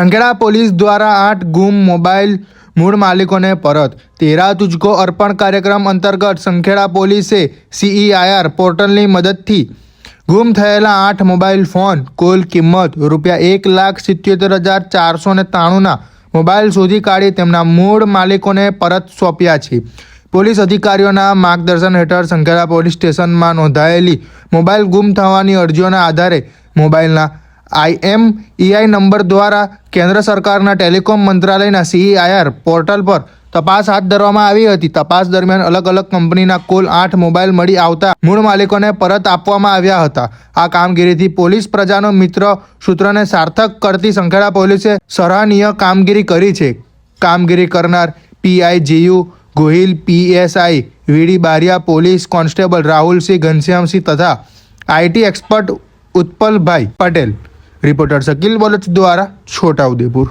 Sankheda police દ્વારા 8 ગુમ mobile મૂળ માલિકોને પરત। તેરા તુજકો અર્પણ કાર્યક્રમ અંતર્ગત સંખેડા પોલીસે CEIR પોર્ટલની મદદથી ગુમ થયેલા 8 મોબાઈલ ફોન કુલ કિંમત ₹1,77,493ના મોબાઈલ શોધી કાઢી તેમના મૂળ માલિકોને પરત સોંપ્યા છે। પોલીસ અધિકારીઓના માર્ગદર્શન હેઠળ સંખેડા પોલીસ સ્ટેશનમાં નોંધાયેલી મોબાઈલ ગુમ થવાની અરજીઓના આધારે મોબાઈલના IMEI નંબર દ્વારા કેન્દ્ર સરકારના ટેલિકોમ મંત્રાલયના CEIR પોર્ટલ પર તપાસ હાથ ધરવામાં આવી હતી। તપાસ દરમિયાન અલગ અલગ કંપનીના કુલ 8 મોબાઈલ મળી આવતા મૂળ માલિકોને પરત આપવામાં આવ્યા હતા। આ કામગીરીથી પોલીસ પ્રજાનો મિત્ર સૂત્રને સાર્થક કરતી સંખેડા પોલીસે સરાહનીય કામગીરી કરી છે। કામગીરી કરનાર PIGU Gohil, PSI VD Bariya, police constable Rahulsinh Ghanshyamsinh તથા IT expert Utpalbhai Patel. Reporter Shakeel Baloch દ્વારા છોટાઉદેપુર।